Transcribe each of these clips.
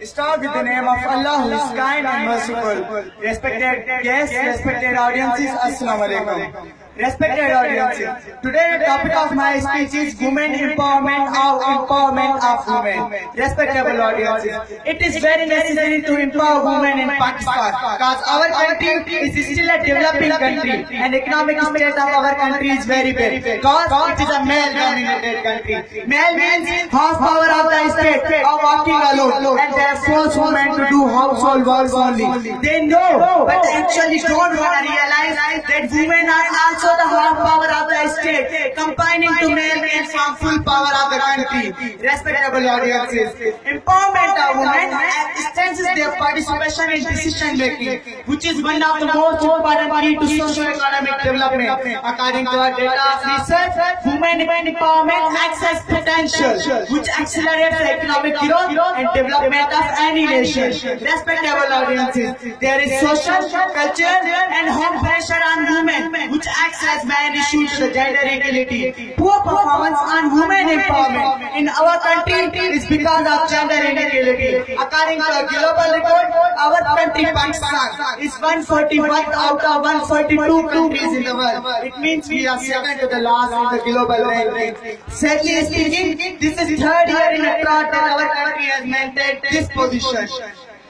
Start with the name of Allah who is kind and merciful. Respected guests, respected audiences, Assalamu alaikum. Respected audiences, today the topic of my speech is women empowerment of women. Respectable audiences, it is very necessary to empower women in Pakistan because our country is still a developing country and economic state of our country is very big because it is a male-dominated country. Male means half power of the state are walking alone and they are forced women to do household works only. They know, but they actually don't want to realize that women are also the half power of the state, combining to male and from full power of the country. Respectable audiences, empowerment of women extends their participation in decision making, which is one of the most important key to socio-economic development. According to our data of research, women empowerment access potential, which accelerates the economic growth and development of any nation. Respectable audiences, there is social, cultural, and home pressure on women, which acts as main issue to the gender equality. Poor performance on women empowerment in our country is because of gender inequality. According to a global report, our country Pakistan is 141st out of 142 countries in the world. It means we are second to the last in the global ranking. Sadly speaking, this is third year in a trot that our country has maintained this position.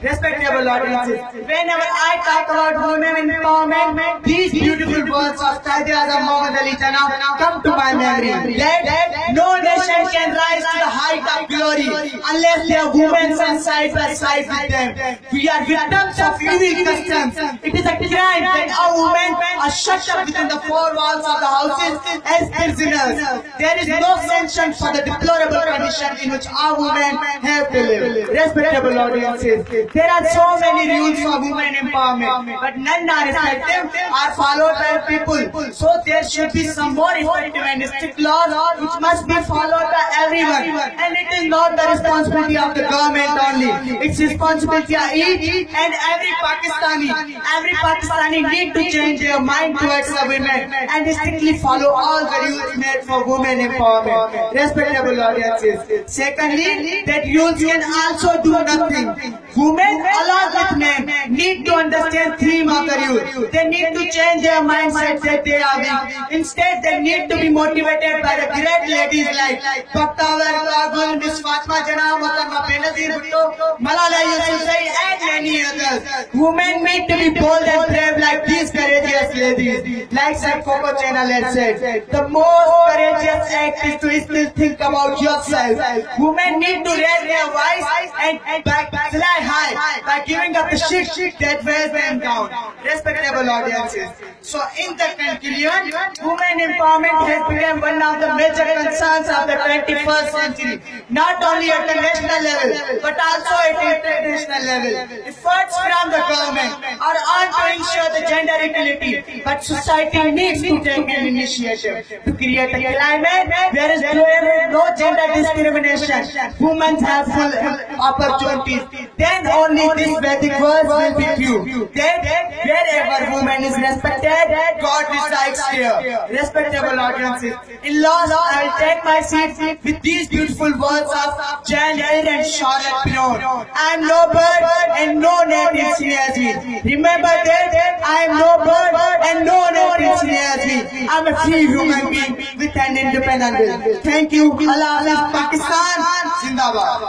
Respectable audiences, whenever I talk about women empowerment, these beautiful words of Quaid-e-Azam Muhammad Ali Jinnah come to my memory. That no nation can rise to the height of glory unless their women stand side by side with them. We are victims of evil customs. It is a crime that our women are shut up within the four walls of the houses as prisoners. There is no sanction for the deplorable condition in which our women have to live. Respectable audiences, there are so many rules for women empowerment, but none are effective or followed by people. So there should be some more effective and strict laws which must be followed by everyone. And it is not the responsibility of the government only. It's responsibility of each and every Pakistani. Every Pakistani need to change their mind towards the women and strictly follow all the rules made for women empowerment. Respectable audiences. Secondly, that rules can also do nothing. Women along with men need to understand theme of the rule. They need to change their mindset that they are weak. Instead, they need to be motivated by the great ladies like Bakhtawer Kabul, Miss Fatma Jinnah, Mohtarama Benazir Bhutto, Malala Yousafzai, and many others. Women need to be bold and brave like these courageous ladies. Like Sir Coco Chanel had said, the most courageous act is to still think about yourself. Women need to raise their voice and fly high by giving up the shit that wears them down. Respectable audiences. So in the conclusion, women empowerment has become one of the major concerns of the 21st century. Not only at the national level, but also at the international level. Efforts from the government are on to ensure the gender equality, but society needs to take an initiative to create a climate where there is no gender discrimination. Women have full opportunities. Then only this Vedic verse will be true. That wherever woman is respected, God resides there. Respectable audiences, in last I will take my seat with these beautiful words of Jane Eyre and Charlotte Perrault. I am no bird and no native sneers me. Remember that I am no bird and no native sneers me. I am a free human being with an independent will. Thank you. Allah Hafiz, Pakistan Zindabad.